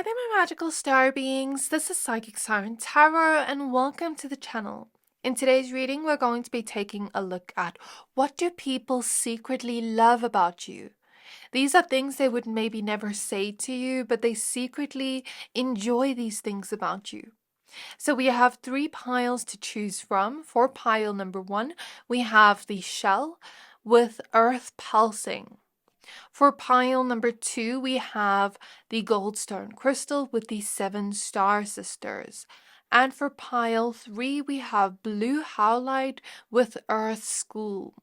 Hi there, my magical star beings. This is Psychic Siren Tarot, and welcome to the channel. In today's reading, we're going to be taking a look at what do people secretly love about you. These are things they would maybe never say to you, but they secretly enjoy these things about you. So we have 3 piles to choose from. For pile number 1, we have the shell with earth pulsing. For pile number 2, we have the goldstone crystal with the 7 star sisters. And for pile 3, we have blue howlite with earth school.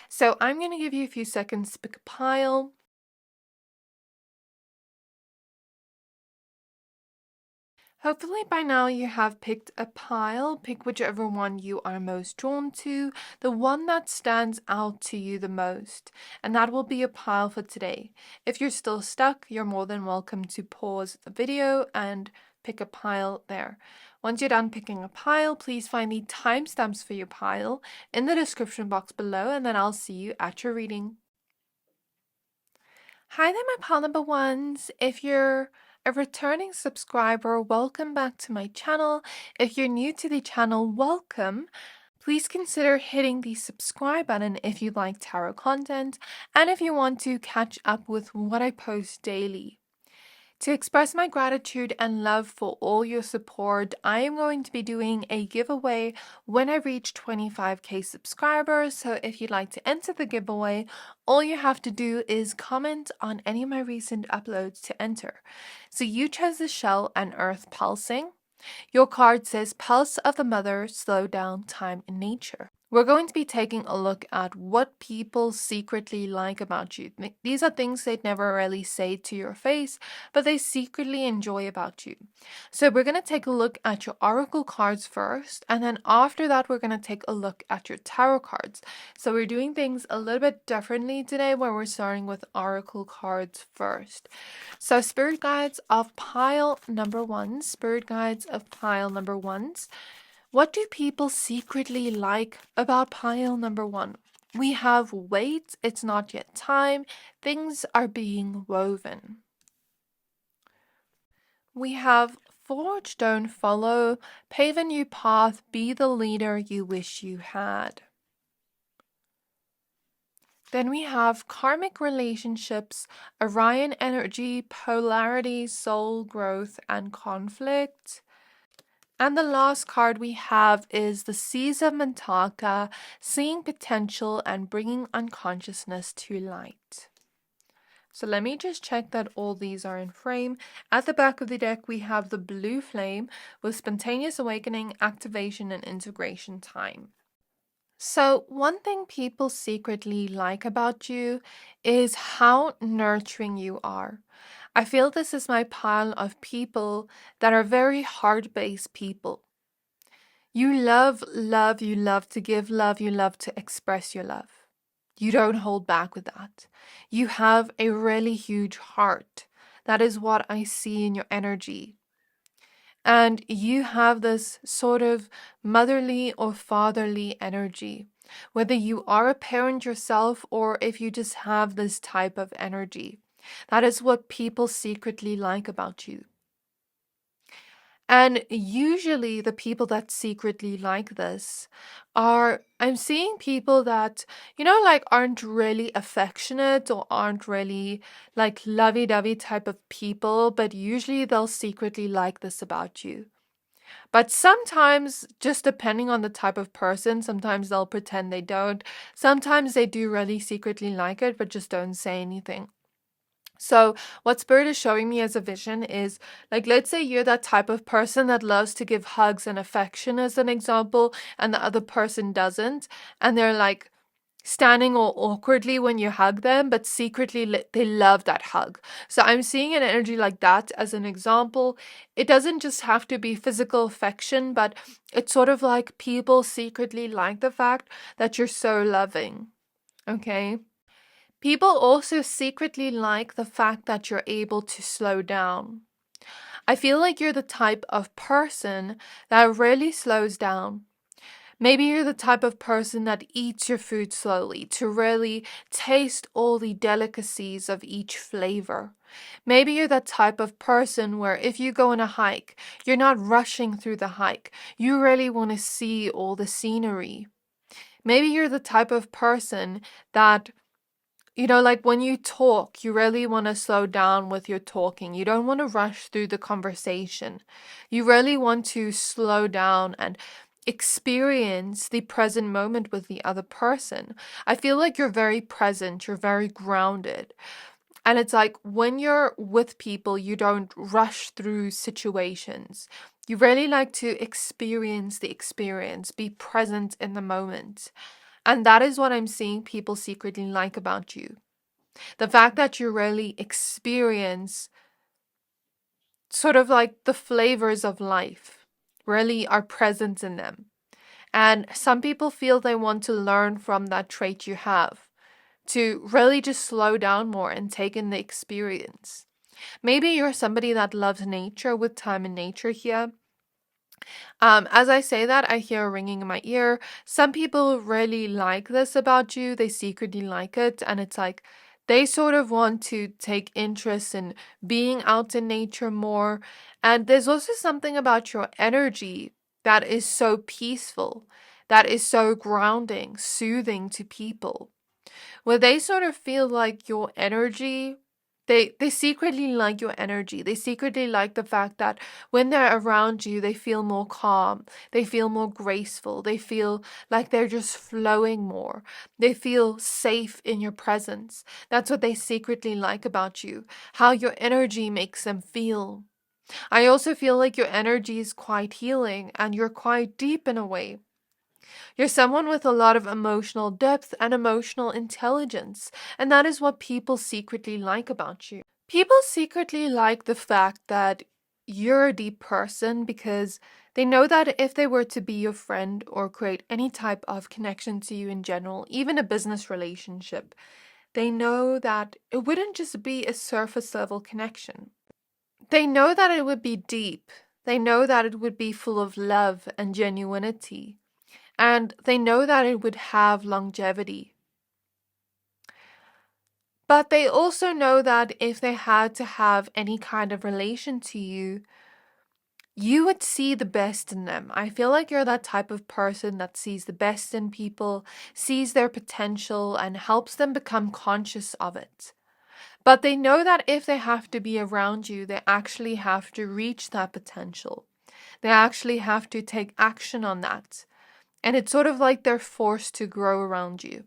So I'm going to give you a few seconds to pick a pile. Hopefully by now you have picked a pile. Pick whichever one you are most drawn to, the one that stands out to you the most, and that will be a pile for today. If you're still stuck, you're more than welcome to pause the video and pick a pile there. Once you're done picking a pile, please find the timestamps for your pile in the description box below, and then I'll see you at your reading. Hi there, my pile number ones. If you're a returning subscriber, welcome back to my channel. If you're new to the channel, welcome. Please consider hitting the subscribe button if you like tarot content and if you want to catch up with what I post daily. To express my gratitude and love for all your support, I am going to be doing a giveaway when I reach 25k subscribers. So if you'd like to enter the giveaway, all you have to do is comment on any of my recent uploads to enter. So you chose the shell and earth pulsing. Your card says Pulse of the Mother, Slow Down, Time in Nature. We're going to be taking a look at what people secretly like about you. These are things they'd never really say to your face, but they secretly enjoy about you. So we're going to take a look at your oracle cards first, and then after that we're going to take a look at your tarot cards. So we're doing things a little bit differently today, where we're starting with oracle cards first. So spirit guides of pile number 1, spirit guides of pile number 1s. What do people secretly like about pile number 1? We have wait, it's not yet time, things are being woven. We have forge, don't follow, pave a new path, be the leader you wish you had. Then we have karmic relationships, Orion energy, polarity, soul growth, and conflict. And the last card we have is the Seas of Mintaka, seeing potential and bringing unconsciousness to light. So let me just check that all these are in frame. At the back of the deck, we have the blue flame with spontaneous awakening, activation, and integration time. So one thing people secretly like about you is how nurturing you are. I feel this is my pile of people that are very heart-based people. You love love, you love to give love, you love to express your love. You don't hold back with that. You have a really huge heart. That is what I see in your energy. And you have this sort of motherly or fatherly energy, whether you are a parent yourself or if you just have this type of energy. That is what people secretly like about you. And usually the people that secretly like this are, I'm seeing people that, like aren't really affectionate or aren't really like lovey-dovey type of people, but usually they'll secretly like this about you. But sometimes, just depending on the type of person, sometimes they'll pretend they don't. Sometimes they do really secretly like it, but just don't say anything. So what Spirit is showing me as a vision is, like, let's say you're that type of person that loves to give hugs and affection as an example, and the other person doesn't, and they're like standing all awkwardly when you hug them, but secretly they love that hug. So I'm seeing an energy like that as an example. It doesn't just have to be physical affection, but it's sort of like people secretly like the fact that you're so loving. Okay? People also secretly like the fact that you're able to slow down. I feel like you're the type of person that really slows down. Maybe you're the type of person that eats your food slowly to really taste all the delicacies of each flavor. Maybe you're that type of person where if you go on a hike, you're not rushing through the hike. You really want to see all the scenery. Maybe you're the type of person that, like when you talk, you really want to slow down with your talking. You don't want to rush through the conversation. You really want to slow down and experience the present moment with the other person. I feel like you're very present, you're very grounded. And it's like when you're with people, you don't rush through situations. You really like to experience the experience, be present in the moment. And that is what I'm seeing people secretly like about you. The fact that you really experience sort of like the flavors of life, really are present in them. And some people feel they want to learn from that trait you have, to really just slow down more and take in the experience. Maybe you're somebody that loves nature with time in nature here. As I say that, I hear a ringing in my ear. Some people really like this about you. They secretly like it. And it's like they sort of want to take interest in being out in nature more. And there's also something about your energy that is so peaceful, that is so grounding, soothing to people, where they sort of feel like your energy, they secretly like your energy. They secretly like the fact that when they're around you, they feel more calm, they feel more graceful, they feel like they're just flowing more, they feel safe in your presence. That's what they secretly like about you, how your energy makes them feel. I also feel like your energy is quite healing and you're quite deep in a way. You're someone with a lot of emotional depth and emotional intelligence, and that is what people secretly like about you. People secretly like the fact that you're a deep person because they know that if they were to be your friend or create any type of connection to you in general, even a business relationship, they know that it wouldn't just be a surface level connection. They know that it would be deep. They know that it would be full of love and genuinity. And they know that it would have longevity. But they also know that if they had to have any kind of relation to you, you would see the best in them. I feel like you're that type of person that sees the best in people, sees their potential, and helps them become conscious of it. But they know that if they have to be around you, they actually have to reach that potential. They actually have to take action on that. And it's sort of like they're forced to grow around you.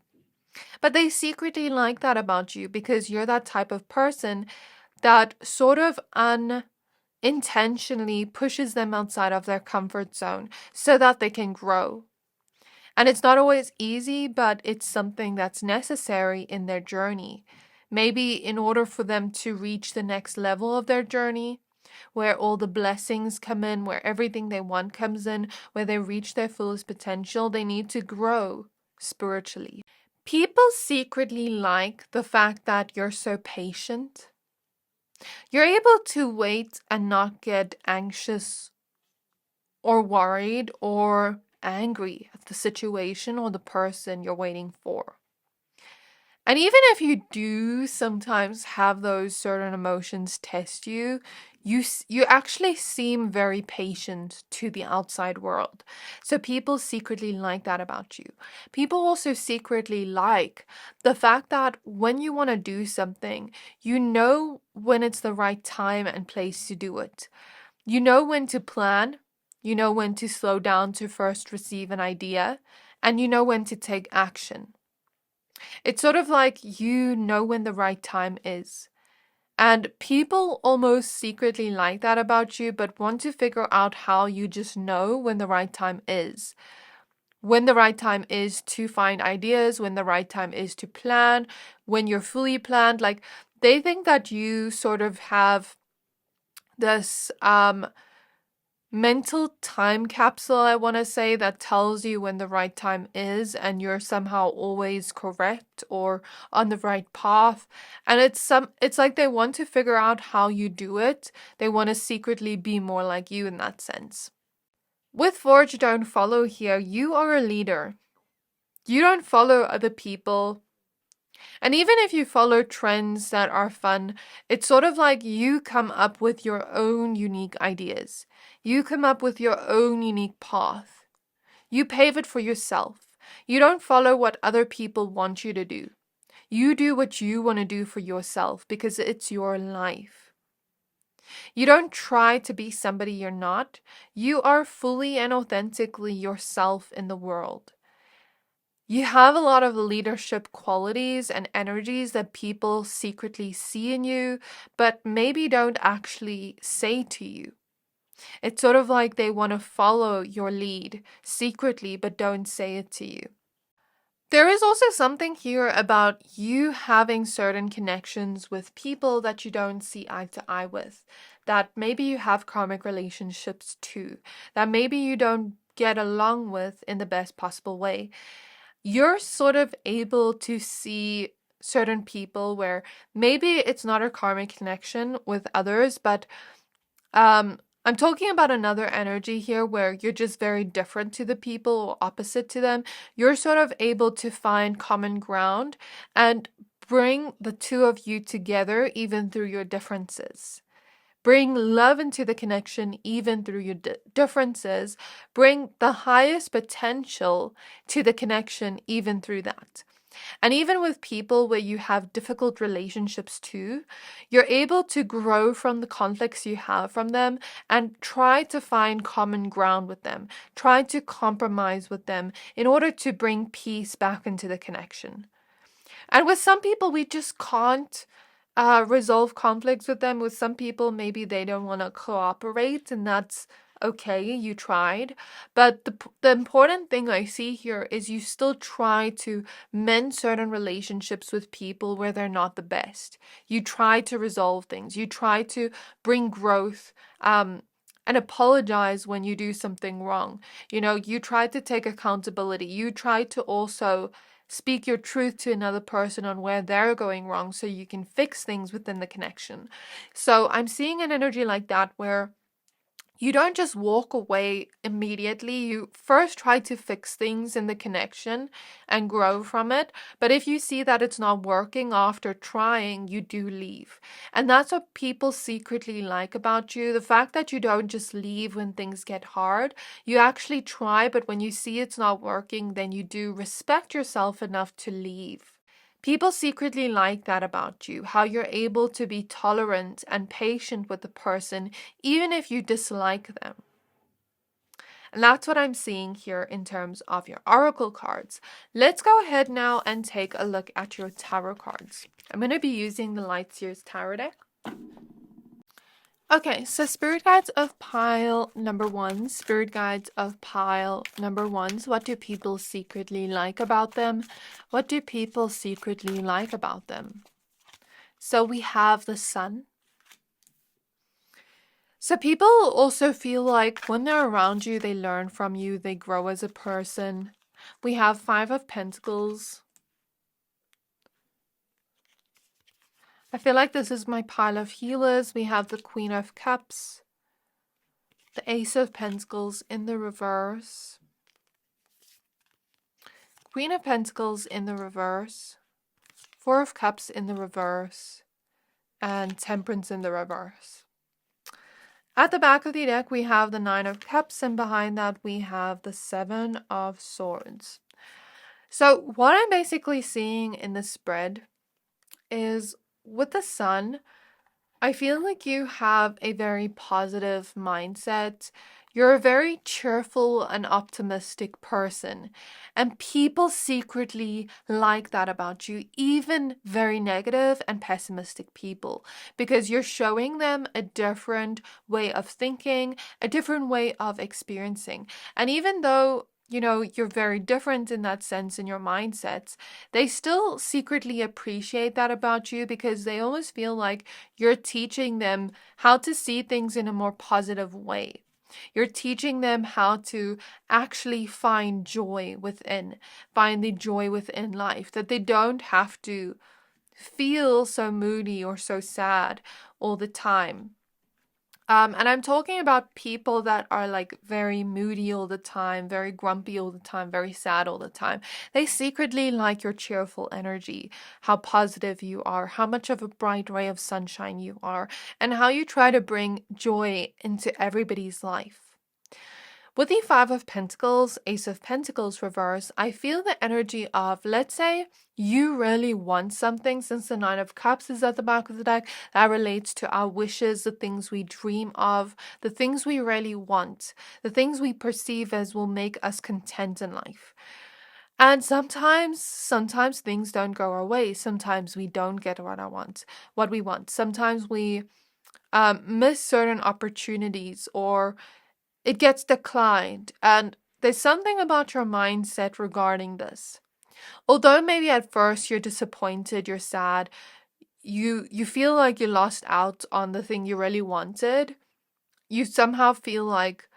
But they secretly like that about you because you're that type of person that sort of unintentionally pushes them outside of their comfort zone so that they can grow. And it's not always easy, but it's something that's necessary in their journey. Maybe in order for them to reach the next level of their journey, where all the blessings come in, where everything they want comes in, where they reach their fullest potential, they need to grow spiritually. People secretly like the fact that you're so patient. You're able to wait and not get anxious or worried or angry at the situation or the person you're waiting for. And even if you do sometimes have those certain emotions test you, you actually seem very patient to the outside world. So people secretly like that about you. People also secretly like the fact that when you want to do something, you know when it's the right time and place to do it. You know when to plan, you know when to slow down to first receive an idea, and you know when to take action. It's sort of like you know when the right time is. And people almost secretly like that about you, but want to figure out how you just know when the right time is. When the right time is to find ideas, when the right time is to plan, when you're fully planned. Like they think that you sort of have this mental time capsule, I want to say, that tells you when the right time is and you're somehow always correct or on the right path. And it's like they want to figure out how you do it. They want to secretly be more like you in that sense. With Forge Don't Follow here, you are a leader. You don't follow other people. And even if you follow trends that are fun, it's sort of like you come up with your own unique ideas. You come up with your own unique path. You pave it for yourself. You don't follow what other people want you to do. You do what you want to do for yourself because it's your life. You don't try to be somebody you're not. You are fully and authentically yourself in the world. You have a lot of leadership qualities and energies that people secretly see in you, but maybe don't actually say to you. It's sort of like they want to follow your lead secretly, but don't say it to you. There is also something here about you having certain connections with people that you don't see eye to eye with, that maybe you have karmic relationships too, that maybe you don't get along with in the best possible way. You're sort of able to see certain people where maybe it's not a karmic connection with others, but I'm talking about another energy here where you're just very different to the people or opposite to them. You're sort of able to find common ground and bring the two of you together even through your differences. Bring love into the connection even through your differences. Bring the highest potential to the connection even through that. And even with people where you have difficult relationships too, you're able to grow from the conflicts you have from them and try to find common ground with them. Try to compromise with them in order to bring peace back into the connection. And with some people, we just can't resolve conflicts with them. With some people, maybe they don't want to cooperate, and that's okay, you tried. But the important thing I see here is you still try to mend certain relationships with people where they're not the best. You try to resolve things. You try to bring growth, and apologize when you do something wrong. You try to take accountability. You try to also speak your truth to another person on where they're going wrong so you can fix things within the connection. So I'm seeing an energy like that where you don't just walk away immediately. You first try to fix things in the connection and grow from it. But if you see that it's not working after trying, you do leave. And that's what people secretly like about you. The fact that you don't just leave when things get hard. You actually try, but when you see it's not working, then you do respect yourself enough to leave. People secretly like that about you, how you're able to be tolerant and patient with the person, even if you dislike them. And that's what I'm seeing here in terms of your oracle cards. Let's go ahead now and take a look at your tarot cards. I'm going to be using the Light Seers Tarot deck. Okay, so spirit guides of pile number one, spirit guides of pile number ones. What do people secretly like about them? What do people secretly like about them? So we have the Sun. So people also feel like when they're around you, they learn from you, they grow as a person. We have Five of Pentacles. I feel like this is my pile of healers. We have the Queen of Cups, the Ace of Pentacles in the reverse, Queen of Pentacles in the reverse, Four of Cups in the reverse, and Temperance in the reverse. At the back of the deck, we have the Nine of Cups, and behind that, we have the Seven of Swords. So what I'm basically seeing in this spread is with the Sun, I feel like you have a very positive mindset. You're a very cheerful and optimistic person, and people secretly like that about you, even very negative and pessimistic people, because you're showing them a different way of thinking, a different way of experiencing. And even though you're very different in that sense in your mindsets, they still secretly appreciate that about you because they almost feel like you're teaching them how to see things in a more positive way. You're teaching them how to actually find joy within, find the joy within life, that they don't have to feel so moody or so sad all the time. And I'm talking about people that are like very moody all the time, very grumpy all the time, very sad all the time. They secretly like your cheerful energy, how positive you are, how much of a bright ray of sunshine you are, and how you try to bring joy into everybody's life. With the Five of Pentacles, Ace of Pentacles reverse, I feel the energy of, let's say, you really want something, since the Nine of Cups is at the back of the deck. That relates to our wishes, the things we dream of, the things we really want, the things we perceive as will make us content in life. And sometimes things don't go our way. Sometimes we don't get what we want. Sometimes we miss certain opportunities, or it gets declined, and there's something about your mindset regarding this. Although maybe at first you're disappointed, you're sad, you feel like you lost out on the thing you really wanted, you somehow feel like,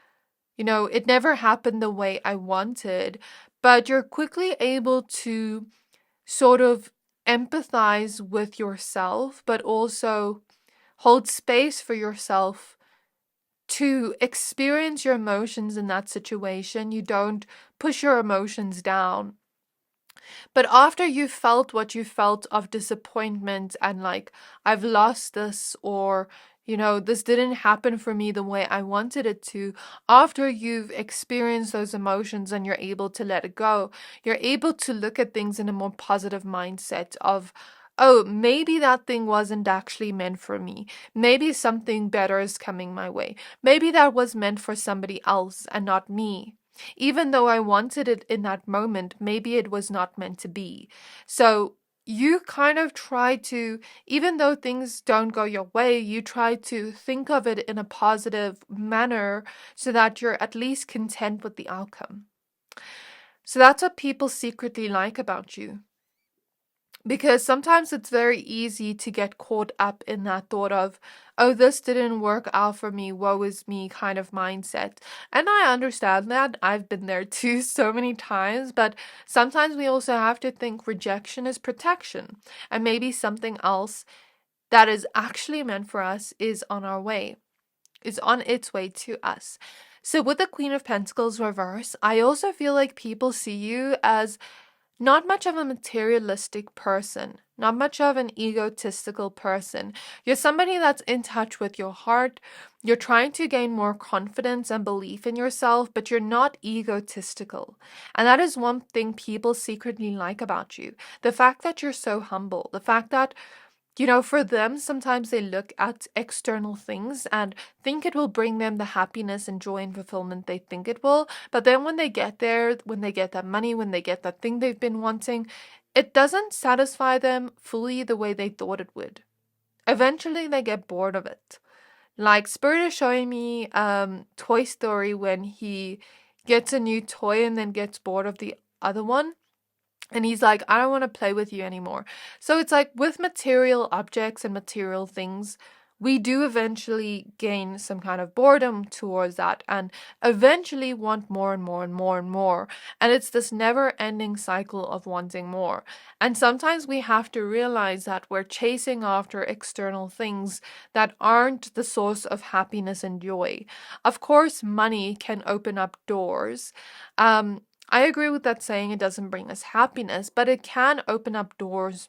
it never happened the way I wanted, but you're quickly able to sort of empathize with yourself, but also hold space for yourself to experience your emotions in that situation. You don't push your emotions down. But after you felt what you felt of disappointment and like, I've lost this, or, this didn't happen for me the way I wanted it to, after you've experienced those emotions and you're able to let it go, you're able to look at things in a more positive mindset of, oh, maybe that thing wasn't actually meant for me. Maybe something better is coming my way. Maybe that was meant for somebody else and not me. Even though I wanted it in that moment, maybe it was not meant to be. So you kind of try to, even though things don't go your way, you try to think of it in a positive manner so that you're at least content with the outcome. So that's what people secretly like about you. Because sometimes it's very easy to get caught up in that thought of, oh, this didn't work out for me, woe is me kind of mindset. And I understand that. I've been there too so many times. But sometimes we also have to think rejection is protection. And maybe something else that is actually meant for us is on its way to us. So with the Queen of Pentacles reverse, I also feel like people see you as not much of a materialistic person, not much of an egotistical person. You're somebody that's in touch with your heart. You're trying to gain more confidence and belief in yourself, but you're not egotistical. And that is one thing people secretly like about you. The fact that you're so humble, the fact that for them, sometimes they look at external things and think it will bring them the happiness and joy and fulfillment they think it will. But then when they get there, when they get that money, when they get that thing they've been wanting, it doesn't satisfy them fully the way they thought it would. Eventually, they get bored of it. Like Spirit is showing me Toy Story, when he gets a new toy and then gets bored of the other one. And he's like, I don't want to play with you anymore. So it's like with material objects and material things, we do eventually gain some kind of boredom towards that and eventually want more and more and more and more. And it's this never ending cycle of wanting more. And sometimes we have to realize that we're chasing after external things that aren't the source of happiness and joy. Of course, money can open up doors. I agree with that saying, it doesn't bring us happiness, but it can open up doors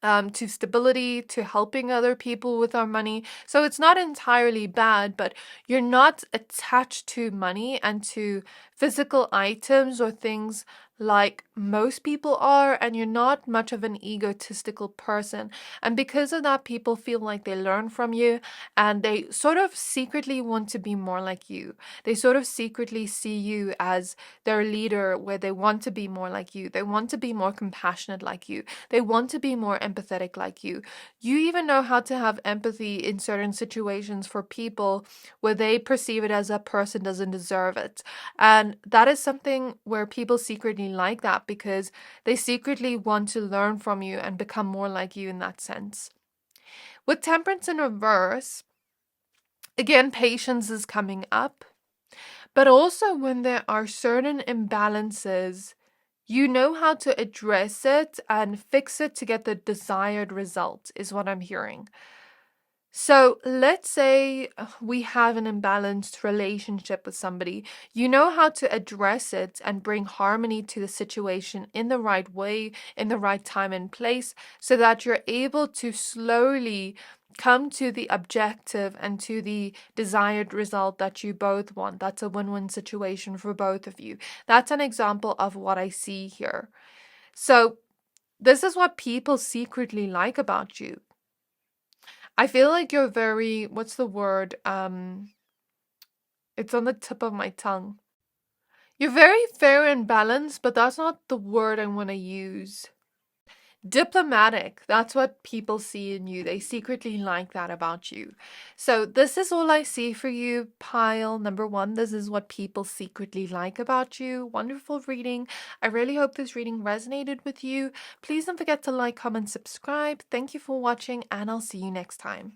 to stability, to helping other people with our money. So it's not entirely bad, but you're not attached to money and to physical items or things like most people are, and you're not much of an egotistical person. And because of that, people feel like they learn from you and they sort of secretly want to be more like you. They sort of secretly see you as their leader, where they want to be more like you. They want to be more compassionate like you. They want to be more empathetic like you. You even know how to have empathy in certain situations for people where they perceive it as a person doesn't deserve it. And that is something where people secretly like that, because they secretly want to learn from you and become more like you in that sense. With Temperance in reverse, again, patience is coming up. But also when there are certain imbalances, you know how to address it and fix it to get the desired result, is what I'm hearing. So let's say we have an imbalanced relationship with somebody. You know how to address it and bring harmony to the situation in the right way, in the right time and place, so that you're able to slowly come to the objective and to the desired result that you both want. That's a win-win situation for both of you. That's an example of what I see here. So this is what people secretly like about you. I feel like you're very, what's the word? It's on the tip of my tongue. You're very fair and balanced, but that's not the word I want to use. Diplomatic. That's what people see in you. They secretly like that about you. So this is all I see for you, pile number 1. This is what people secretly like about you. Wonderful reading. I really hope this reading resonated with you. Please don't forget to like, comment, subscribe. Thank you for watching, and I'll see you next time.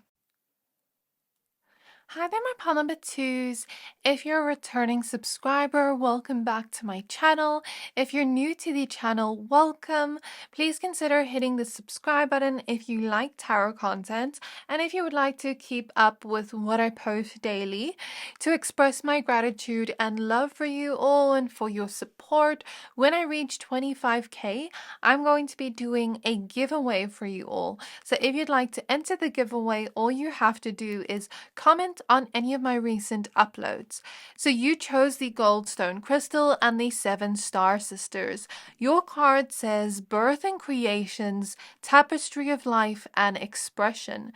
Hi there, my pile number 2s. If you're a returning subscriber, welcome back to my channel. If you're new to the channel, welcome. Please consider hitting the subscribe button if you like tarot content and if you would like to keep up with what I post daily. To express my gratitude and love for you all and for your support, when I reach 25k, I'm going to be doing a giveaway for you all. So if you'd like to enter the giveaway, all you have to do is comment on any of my recent uploads. So you chose the Goldstone Crystal and the 7 Star Sisters. Your card says Birth and Creations, Tapestry of Life and Expression.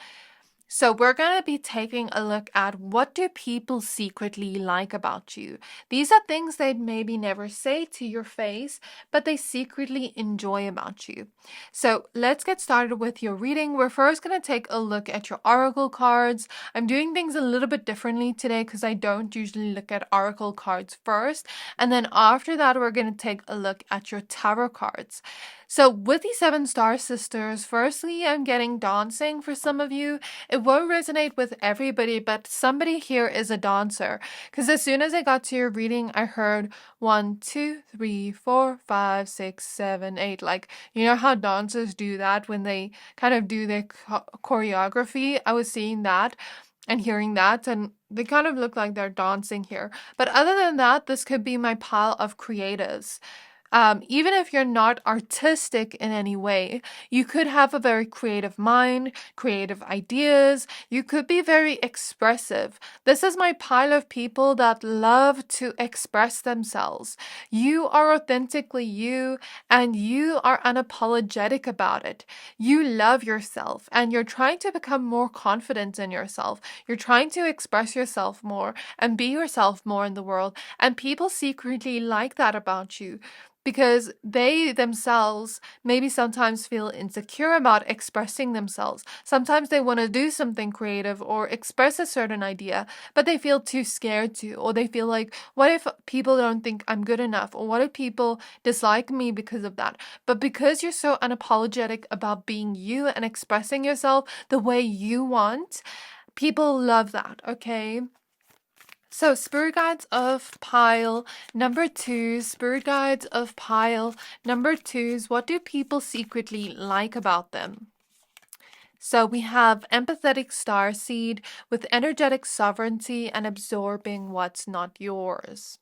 So we're going to be taking a look at what do people secretly like about you. These are things they'd maybe never say to your face, but they secretly enjoy about you. So let's get started with your reading. We're first going to take a look at your oracle cards. I'm doing things a little bit differently today because I don't usually look at oracle cards first. And then after that, we're going to take a look at your tarot cards. So with the 7 Star Sisters, firstly, I'm getting dancing for some of you. It won't resonate with everybody, but somebody here is a dancer. Because as soon as I got to your reading, I heard 1, 2, 3, 4, 5, 6, 7, 8. Like, you know how dancers do that when they kind of do their choreography? I was seeing that and hearing that, and they kind of look like they're dancing here. But other than that, this could be my pile of creators. Even if you're not artistic in any way, you could have a very creative mind, creative ideas. You could be very expressive. This is my pile of people that love to express themselves. You are authentically you, and you are unapologetic about it. You love yourself, and you're trying to become more confident in yourself. You're trying to express yourself more and be yourself more in the world, and people secretly like that about you, because they themselves maybe sometimes feel insecure about expressing themselves. Sometimes they want to do something creative or express a certain idea, but they feel too scared to, or they feel like, what if people don't think I'm good enough? Or what if people dislike me because of that? But because you're so unapologetic about being you and expressing yourself the way you want, people love that, okay? So, spirit guides of pile number 2, spirit guides of pile number 2s, what do people secretly like about them? So we have empathetic starseed with energetic sovereignty and absorbing what's not yours.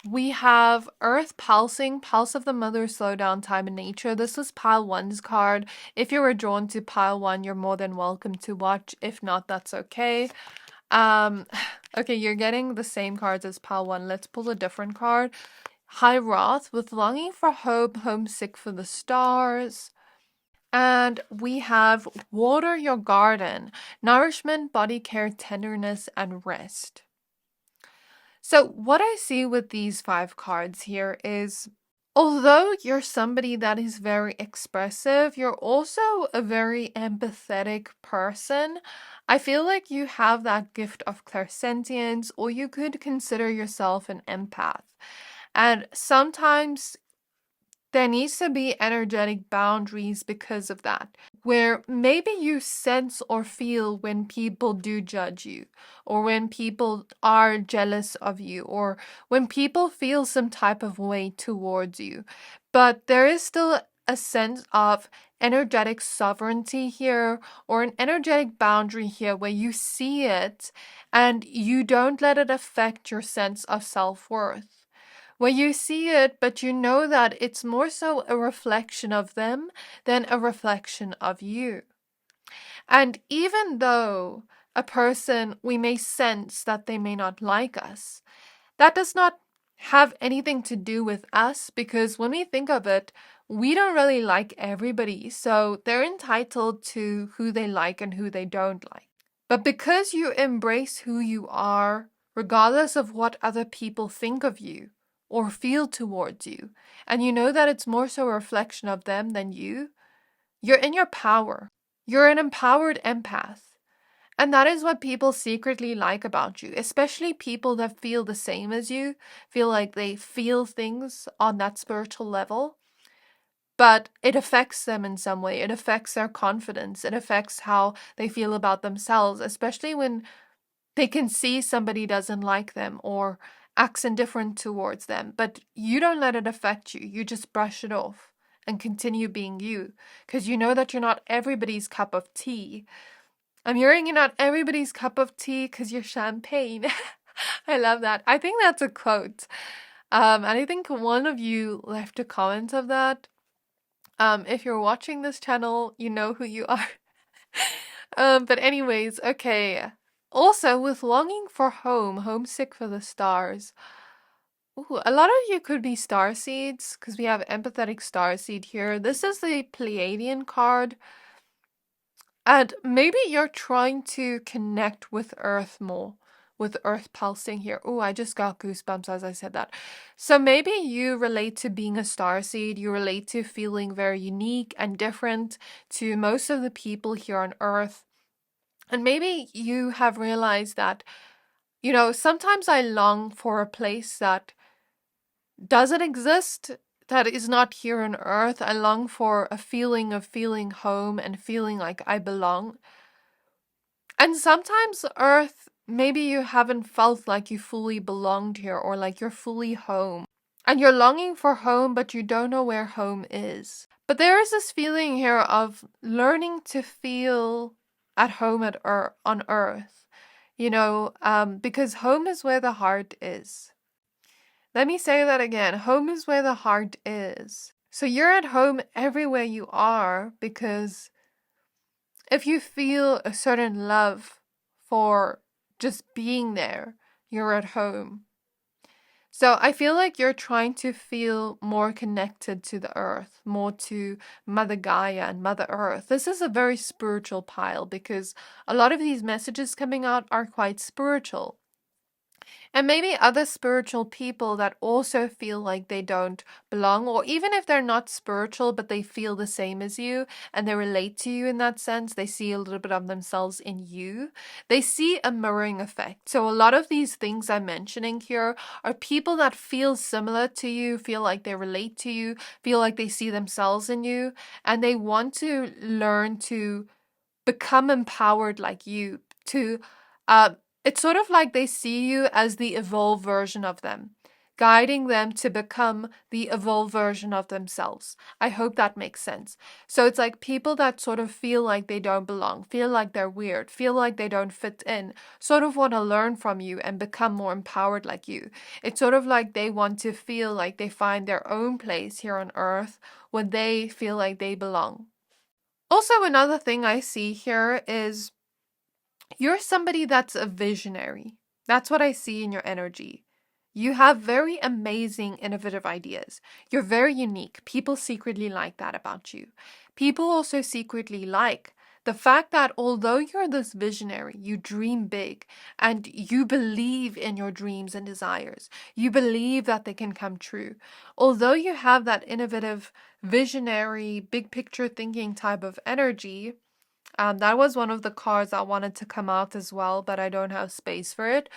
We have Earth Pulsing, Pulse of the Mother, Slow Down, Time and Nature. This was Pile 1's card. If you were drawn to Pile 1, you're more than welcome to watch. If not, that's okay. Okay, you're getting the same cards as Pile 1. Let's pull a different card. High Wrath with Longing for Hope, Homesick for the Stars. And we have Water Your Garden, Nourishment, Body Care, Tenderness, and Rest. So what I see with these 5 cards here is, although you're somebody that is very expressive, you're also a very empathetic person. I feel like you have that gift of clairsentience, or you could consider yourself an empath. And sometimes there needs to be energetic boundaries because of that, where maybe you sense or feel when people do judge you, or when people are jealous of you, or when people feel some type of way towards you. But there is still a sense of energetic sovereignty here or an energetic boundary here where you see it and you don't let it affect your sense of self-worth. Where you see it, but you know that it's more so a reflection of them than a reflection of you. And even though a person, we may sense that they may not like us, that does not have anything to do with us, because when we think of it, we don't really like everybody. So they're entitled to who they like and who they don't like. But because you embrace who you are, regardless of what other people think of you or feel towards you, and you know that it's more so a reflection of them than you, you're in your power. You're an empowered empath. And that is what people secretly like about you, especially people that feel the same as you, feel like they feel things on that spiritual level, but it affects them in some way. It affects their confidence. It affects how they feel about themselves, especially when they can see somebody doesn't like them or acts indifferent towards them. But you don't let it affect you. You just brush it off and continue being you, because you know that you're not everybody's cup of tea. I'm hearing you're not everybody's cup of tea because you're champagne. I love that. I think that's a quote. And I think one of you left a comment of that. If you're watching this channel, you know who you are. But anyways, okay. Also, with longing for home, homesick for the stars. Ooh, a lot of you could be starseeds because we have empathetic starseed here. This is the Pleiadian card. And maybe you're trying to connect with Earth more, with Earth pulsing here. Oh, I just got goosebumps as I said that. So maybe you relate to being a starseed. You relate to feeling very unique and different to most of the people here on Earth. And maybe you have realized that, you know, sometimes I long for a place that doesn't exist, that is not here on Earth. I long for a feeling of feeling home and feeling like I belong. And sometimes Earth, maybe you haven't felt like you fully belonged here or like you're fully home. And you're longing for home, but you don't know where home is. But there is this feeling here of learning to feel at home on Earth. You know, because home is where the heart is. Let me say that again. Home is where the heart is. So you're at home everywhere you are, because if you feel a certain love for just being there, you're at home. So I feel like you're trying to feel more connected to the earth, more to Mother Gaia and Mother Earth. This is a very spiritual pile because a lot of these messages coming out are quite spiritual. And maybe other spiritual people that also feel like they don't belong, or even if they're not spiritual, but they feel the same as you and they relate to you in that sense, they see a little bit of themselves in you. They see a mirroring effect. So a lot of these things I'm mentioning here are people that feel similar to you, feel like they relate to you, feel like they see themselves in you, and they want to learn to become empowered like you, to it's sort of like they see you as the evolved version of them, guiding them to become the evolved version of themselves. I hope that makes sense. So it's like people that sort of feel like they don't belong, feel like they're weird, feel like they don't fit in, sort of want to learn from you and become more empowered like you. It's sort of like they want to feel like they find their own place here on Earth when they feel like they belong. Also, another thing I see here is you're somebody that's a visionary. That's what I see in your energy. You have very amazing, innovative ideas. You're very unique. People secretly like that about you. People also secretly like the fact that although you're this visionary, you dream big and you believe in your dreams and desires. You believe that they can come true. Although you have that innovative, visionary, big picture thinking type of energy, that was one of the cards I wanted to come out as well, but I don't have space for it.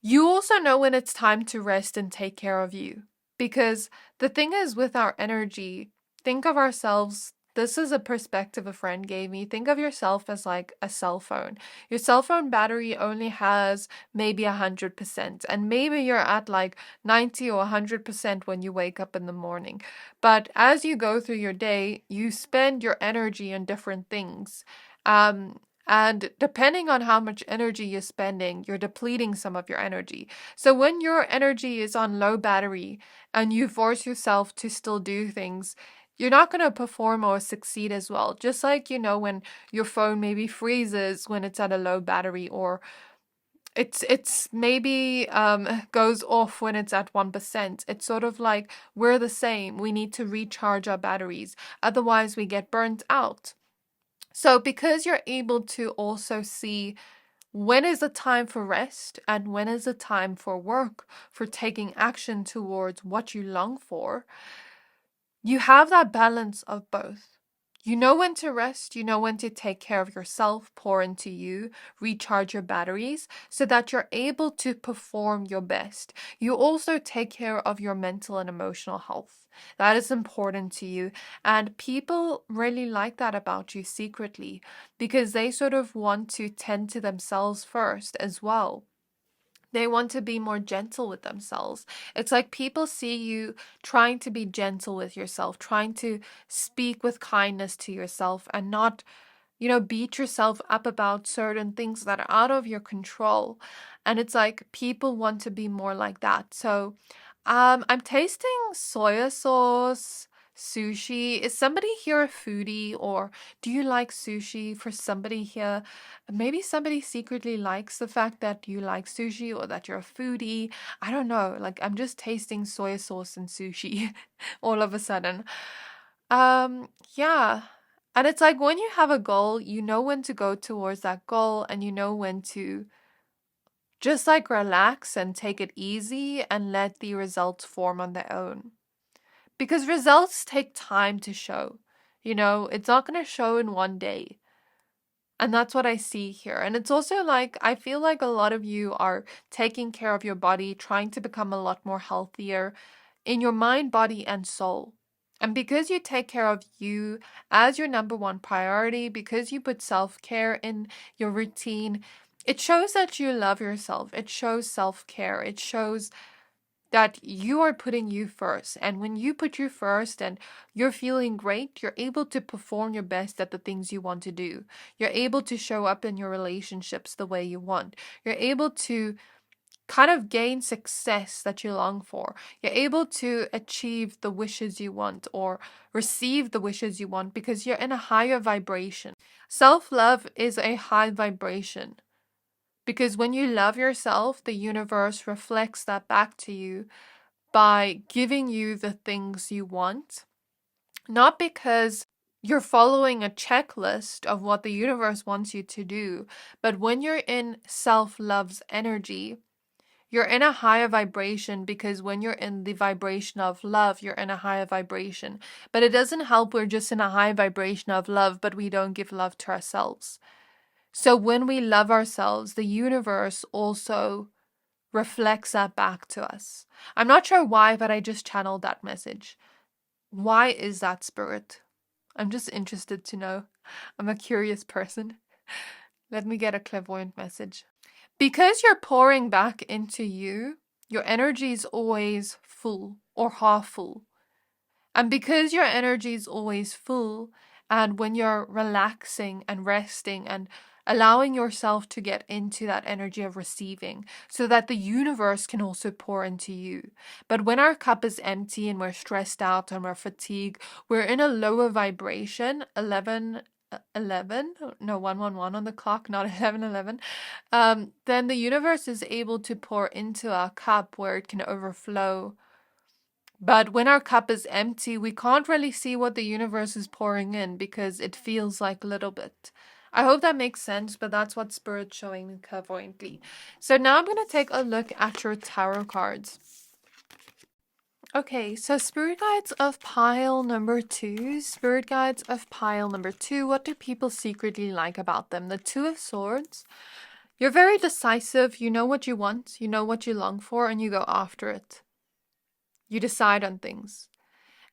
You also know when it's time to rest and take care of you. Because the thing is with our energy, think of ourselves this is a perspective a friend gave me. Think of yourself as like a cell phone. Your cell phone battery only has maybe 100%, and maybe you're at like 90 or 100% when you wake up in the morning. But as you go through your day, you spend your energy on different things. And depending on how much energy you're spending, you're depleting some of your energy. So when your energy is on low battery and you force yourself to still do things, you're not going to perform or succeed as well. Just like, when your phone maybe freezes when it's at a low battery, or it's maybe goes off when it's at 1%. It's sort of like we're the same. We need to recharge our batteries. Otherwise, we get burnt out. So because you're able to also see when is the time for rest and when is the time for work, for taking action towards what you long for, you have that balance of both. You know when to rest, you know when to take care of yourself, pour into you, recharge your batteries so that you're able to perform your best. You also take care of your mental and emotional health. That is important to you. And people really like that about you secretly because they sort of want to tend to themselves first as well. They want to be more gentle with themselves. It's like people see you trying to be gentle with yourself, trying to speak with kindness to yourself and not, beat yourself up about certain things that are out of your control. And it's like people want to be more like that. So, I'm tasting soya sauce, sushi. Is somebody here a foodie, or do you like sushi? For somebody here, maybe somebody secretly likes the fact that you like sushi or that you're a foodie. I don't know. Like, I'm just tasting soya sauce and sushi all of a sudden. Yeah. And it's like when you have a goal, you know when to go towards that goal and you know when to just like relax and take it easy and let the results form on their own. Because results take time to show. It's not going to show in one day. And that's what I see here. And it's also like, I feel like a lot of you are taking care of your body, trying to become a lot more healthier in your mind, body, and soul. And because you take care of you as your number one priority, because you put self-care in your routine, it shows that you love yourself. It shows self-care. It shows that you are putting you first. And when you put you first and you're feeling great, you're able to perform your best at the things you want to do. You're able to show up in your relationships the way you want. You're able to kind of gain success that you long for. You're able to achieve the wishes you want or receive the wishes you want because you're in a higher vibration. Self-love is a high vibration because when you love yourself, the universe reflects that back to you by giving you the things you want, not because you're following a checklist of what the universe wants you to do, but when you're in self-love's energy, you're in a higher vibration because when you're in the vibration of love, you're in a higher vibration. But it doesn't help we're just in a high vibration of love, but we don't give love to ourselves. So when we love ourselves, the universe also reflects that back to us. I'm not sure why, but I just channeled that message. Why is that, Spirit? I'm just interested to know. I'm a curious person. Let me get a clairvoyant message. Because you're pouring back into you, your energy is always full or half full. And because your energy is always full, and when you're relaxing and resting and allowing yourself to get into that energy of receiving so that the universe can also pour into you. But when our cup is empty and we're stressed out and we're fatigued, we're in a lower vibration, 111 on the clock, not 11:11, then the universe is able to pour into our cup where it can overflow. But when our cup is empty, we can't really see what the universe is pouring in because it feels like a little bit. I hope that makes sense, but that's what Spirit's showing me clairvoyantly. So now I'm going to take a look at your tarot cards. Okay, so Spirit Guides of pile number 2. Spirit Guides of pile number 2. What do people secretly like about them? The Two of Swords. You're very decisive. You know what you want. You know what you long for, and you go after it. You decide on things.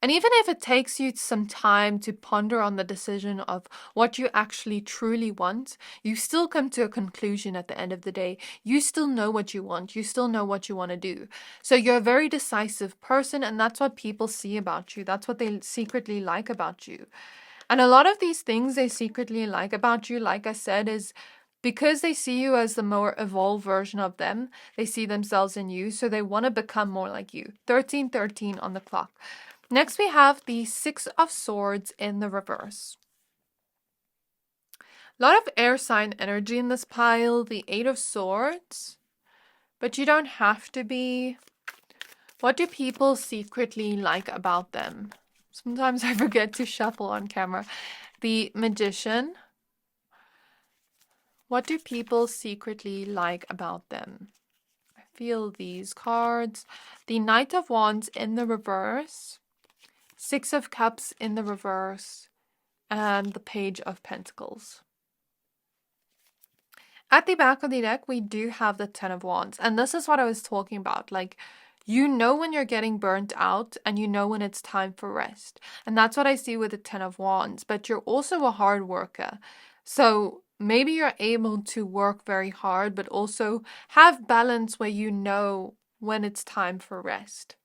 And even if it takes you some time to ponder on the decision of what you actually truly want, you still come to a conclusion at the end of the day. You still know what you want. You still know what you want to do. So you're a very decisive person, and that's what people see about you. That's what they secretly like about you. And a lot of these things they secretly like about you, like I said, is because they see you as the more evolved version of them. They see themselves in you, so they want to become more like you. 1313 on the clock. Next, we have the Six of Swords in the reverse. A lot of air sign energy in this pile. The Eight of Swords. But you don't have to be. What do people secretly like about them? Sometimes I forget to shuffle on camera. The Magician. What do people secretly like about them? I feel these cards. The Knight of Wands in the reverse. Six of Cups in the reverse. And the Page of Pentacles. At the back of the deck, we do have the Ten of Wands. And this is what I was talking about. Like, you know when you're getting burnt out and you know when it's time for rest. And that's what I see with the Ten of Wands. But you're also a hard worker. So maybe you're able to work very hard, but also have balance where you know when it's time for rest.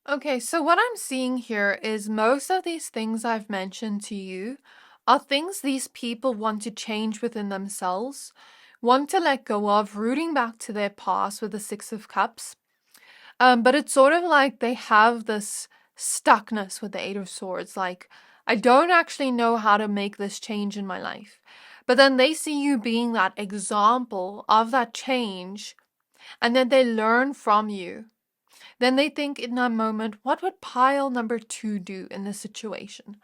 Okay, so what I'm seeing here is most of these things I've mentioned to you are things these people want to change within themselves, want to let go of, rooting back to their past with the Six of Cups. But it's sort of like they have this stuckness with the Eight of Swords. Like, I don't actually know how to make this change in my life. But then they see you being that example of that change, and then they learn from you. Then they think in that moment, what would pile number 2 do in this situation?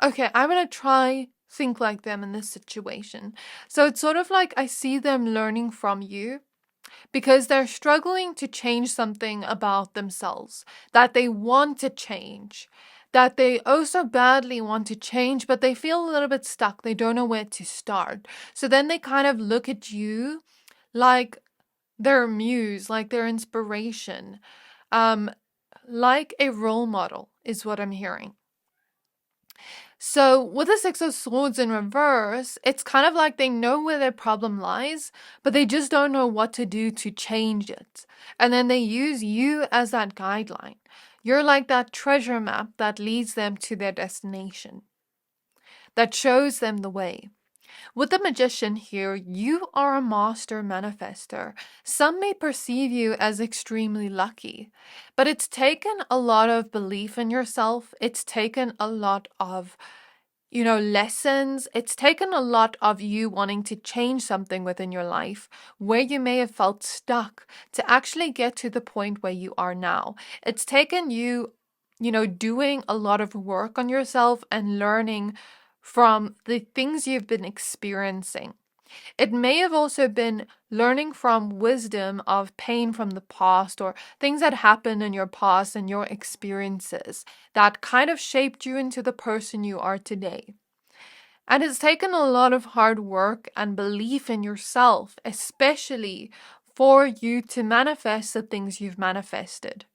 Okay, I'm going to try think like them in this situation. So it's sort of like I see them learning from you because they're struggling to change something about themselves that they want to change, that they also badly want to change, but they feel a little bit stuck. They don't know where to start. So then they kind of look at you like their muse, like their inspiration. Like a role model is what I'm hearing. So with the Six of Swords in reverse, it's kind of like they know where their problem lies, but they just don't know what to do to change it. And then they use you as that guideline. You're like that treasure map that leads them to their destination, that shows them the way. With the Magician here, you are a master manifester. Some may perceive you as extremely lucky, but it's taken a lot of belief in yourself. It's taken a lot of, lessons. It's taken a lot of you wanting to change something within your life where you may have felt stuck to actually get to the point where you are now. It's taken you, doing a lot of work on yourself and learning from the things you've been experiencing. It may have also been learning from wisdom of pain from the past or things that happened in your past and your experiences that kind of shaped you into the person you are today. And it's taken a lot of hard work and belief in yourself, especially for you to manifest the things you've manifested.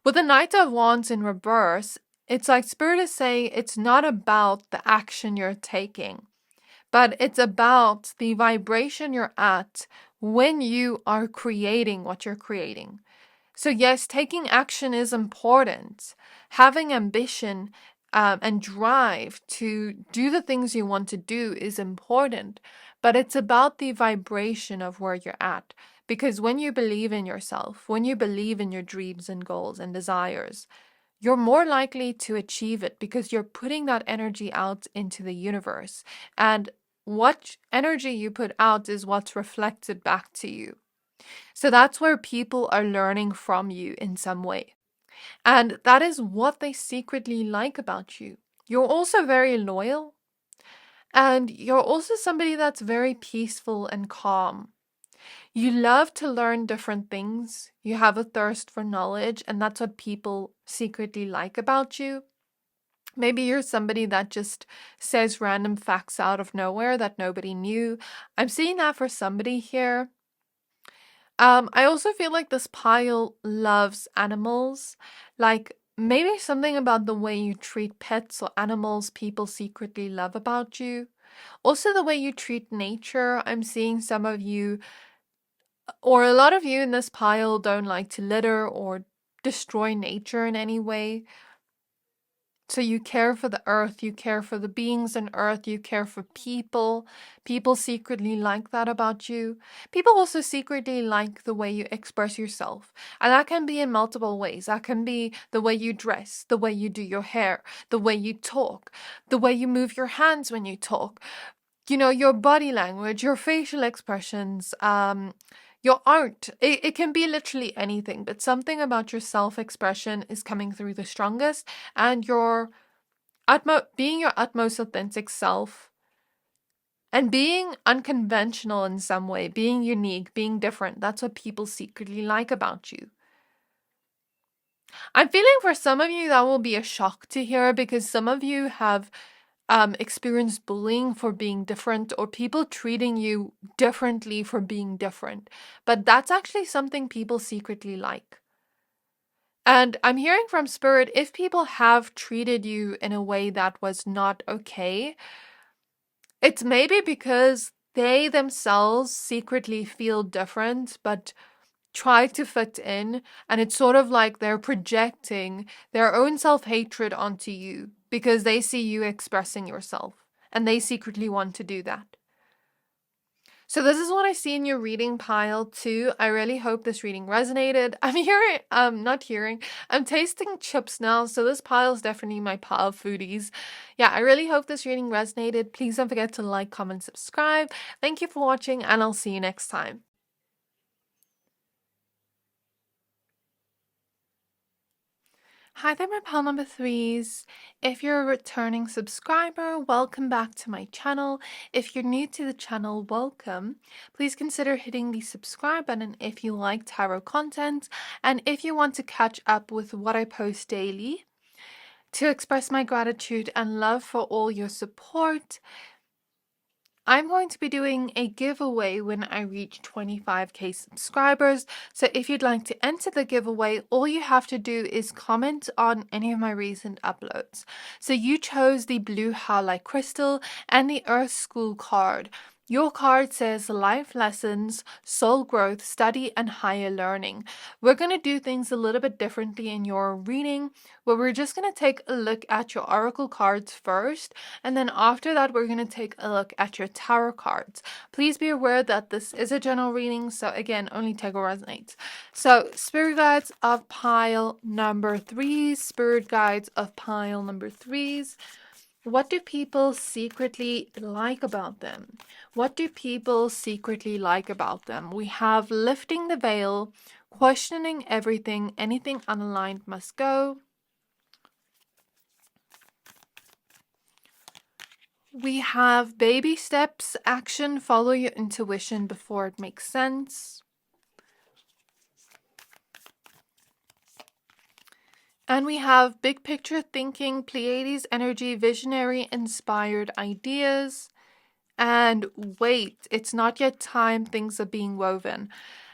With the Knight of Wands in reverse, it's like Spirit is saying it's not about the action you're taking, but it's about the vibration you're at when you are creating what you're creating. So yes, taking action is important. Having ambition and drive to do the things you want to do is important, but it's about the vibration of where you're at. Because when you believe in yourself, when you believe in your dreams and goals and desires, you're more likely to achieve it because you're putting that energy out into the universe. And what energy you put out is what's reflected back to you. So that's where people are learning from you in some way. And that is what they secretly like about you. You're also very loyal. And you're also somebody that's very peaceful and calm. You love to learn different things. You have a thirst for knowledge, and that's what people secretly like about you. Maybe you're somebody that just says random facts out of nowhere that nobody knew. I'm seeing that for somebody here. I also feel like this pile loves animals. Like maybe something about the way you treat pets or animals people secretly love about you. Also, the way you treat nature. I'm seeing some of you, or a lot of you in this pile, don't like to litter or destroy nature in any way. So you care for the earth, you care for the beings on earth, you care for people. People secretly like that about you. People also secretly like the way you express yourself. And that can be in multiple ways. That can be the way you dress, the way you do your hair, the way you talk, the way you move your hands when you talk. You know, your body language, your facial expressions, your art. It can be literally anything, but something about your self-expression is coming through the strongest, and your being your utmost authentic self and being unconventional in some way, being unique, being different. That's what people secretly like about you. I'm feeling for some of you that will be a shock to hear, because some of you have experienced bullying for being different, or people treating you differently for being different. But that's actually something people secretly like. And I'm hearing from Spirit, if people have treated you in a way that was not okay, it's maybe because they themselves secretly feel different, but try to fit in. And it's sort of like they're projecting their own self-hatred onto you because they see you expressing yourself and they secretly want to do that. So this is what I see in your reading pile too. I really hope this reading resonated. I'm tasting chips now, so this pile is definitely my pile of foodies. Yeah, I really hope this reading resonated. Please don't forget to like, comment, subscribe. Thank you for watching, and I'll see you next time. Hi there, my pal number threes. If you're a returning subscriber, welcome back to my channel. If you're new to the channel, welcome. Please consider hitting the subscribe button if you like tarot content, and if you want to catch up with what I post daily. To express my gratitude and love for all your support, I'm going to be doing a giveaway when I reach 25k subscribers. So if you'd like to enter the giveaway, all you have to do is comment on any of my recent uploads. So you chose the blue Howlite crystal and the Earth School card. Your card says life lessons, soul growth, study, and higher learning. We're going to do things a little bit differently in your reading, where we're just going to take a look at your oracle cards first, and then after that we're going to take a look at your tarot cards. Please be aware that this is a general reading, so again, only take what resonates. So, spirit guides of pile number threes, spirit guides of pile number threes. What do people secretly like about them? What do people secretly like about them? We have lifting the veil, questioning everything, anything unaligned must go. We have baby steps, action, follow your intuition before it makes sense. And we have big picture thinking, Pleiades energy, visionary, inspired ideas. And wait, it's not yet time, things are being woven.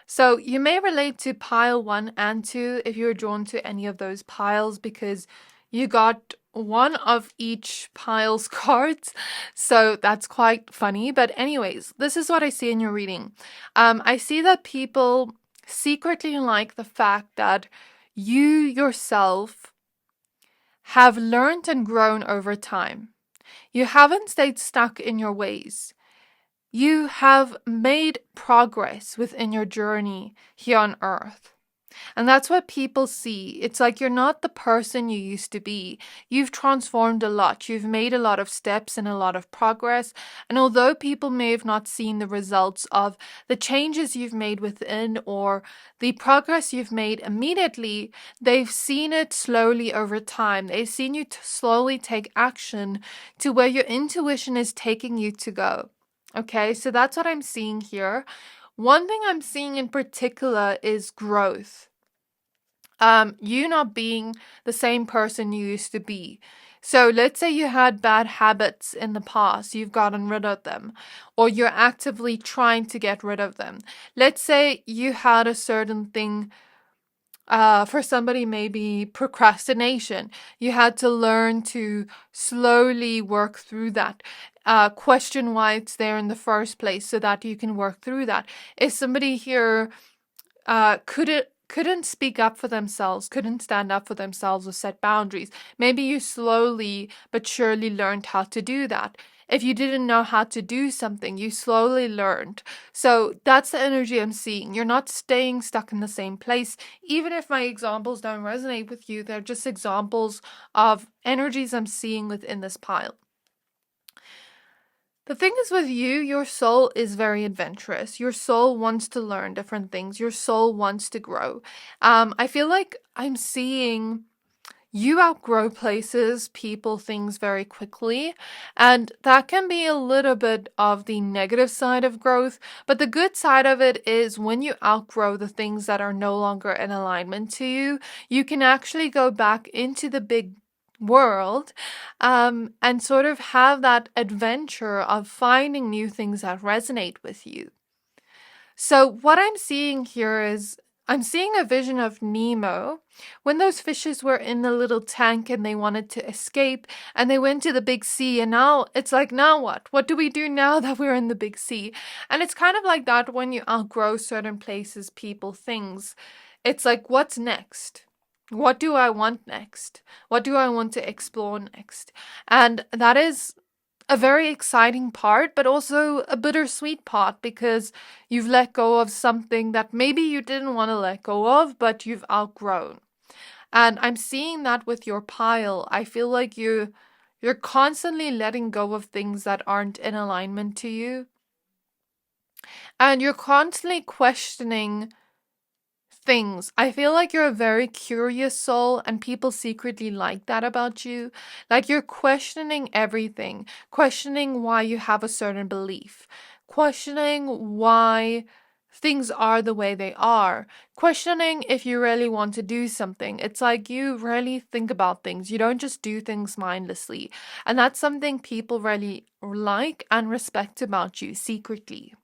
So you may relate to pile 1 and 2 if you're drawn to any of those piles, because you got one of each pile's cards. So that's quite funny. But anyways, this is what I see in your reading. I see that people secretly like the fact that you yourself have learned and grown over time. You haven't stayed stuck in your ways. You have made progress within your journey here on earth. And that's what people see. It's like you're not the person you used to be. You've transformed a lot. You've made a lot of steps and a lot of progress. And although people may have not seen the results of the changes you've made within or the progress you've made immediately, they've seen it slowly over time. They've seen you slowly take action to where your intuition is taking you to go. Okay, so that's what I'm seeing here. One thing I'm seeing in particular is growth. You not being the same person you used to be. So let's say you had bad habits in the past, you've gotten rid of them, or you're actively trying to get rid of them. Let's say you had a certain thing, for somebody, maybe procrastination. You had to learn to slowly work through that. Question why it's there in the first place so that you can work through that. If somebody here couldn't speak up for themselves, couldn't stand up for themselves or set boundaries, maybe you slowly but surely learned how to do that. If you didn't know how to do something, you slowly learned. So that's the energy I'm seeing. You're not staying stuck in the same place. Even if my examples don't resonate with you, they're just examples of energies I'm seeing within this pile. The thing is with you, your soul is very adventurous. Your soul wants to learn different things. Your soul wants to grow. I feel like I'm seeing you outgrow places, people, things very quickly. And that can be a little bit of the negative side of growth. But the good side of it is when you outgrow the things that are no longer in alignment to you, you can actually go back into the big world, and sort of have that adventure of finding new things that resonate with you. So what I'm seeing here is I'm seeing a vision of Nemo when those fishes were in the little tank and they wanted to escape and they went to the big sea, and now it's like, now what? What do we do now that we're in the big sea? And it's kind of like that when you outgrow certain places, people, things. It's like, what's next? What do I want next? What do I want to explore next? And that is a very exciting part, but also a bittersweet part because you've let go of something that maybe you didn't want to let go of, but you've outgrown. And I'm seeing that with your pile. I feel like you're constantly letting go of things that aren't in alignment to you. And you're constantly questioning things. I feel like you're a very curious soul, and people secretly like that about you. Like you're questioning everything, questioning why you have a certain belief, questioning why things are the way they are, questioning if you really want to do something. It's like you really think about things. You don't just do things mindlessly. And that's something people really like and respect about you secretly.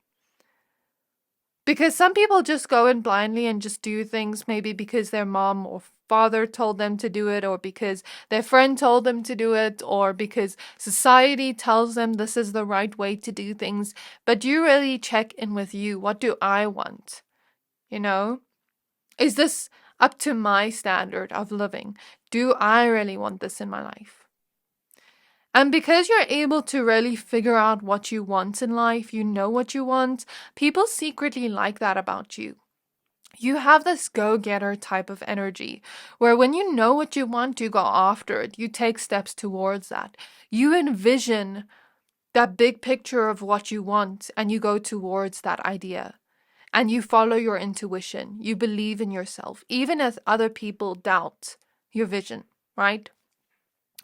Because some people just go in blindly and just do things maybe because their mom or father told them to do it, or because their friend told them to do it, or because society tells them this is the right way to do things. But you really check in with you. What do I want? You know? Is this up to my standard of living? Do I really want this in my life? And because you're able to really figure out what you want in life, you know what you want, people secretly like that about you. You have this go-getter type of energy where when you know what you want, you go after it. You take steps towards that. You envision that big picture of what you want and you go towards that idea. And you follow your intuition. You believe in yourself, even as other people doubt your vision, right?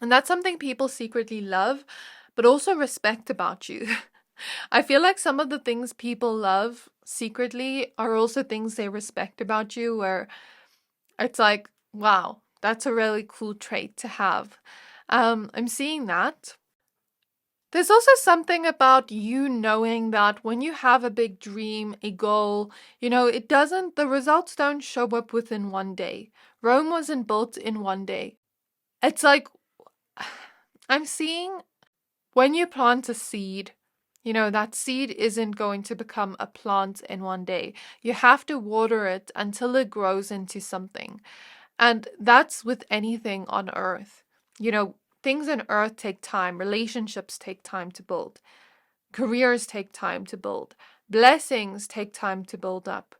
And that's something people secretly love, but also respect about you. I feel like some of the things people love secretly are also things they respect about you, where it's like, wow, that's a really cool trait to have. I'm seeing that. There's also something about you knowing that when you have a big dream, a goal, the results don't show up within one day. Rome wasn't built in one day. It's like, I'm seeing when you plant a seed, that seed isn't going to become a plant in one day. You have to water it until it grows into something. And that's with anything on earth. Things on earth take time. Relationships take time to build. Careers take time to build. Blessings take time to build up.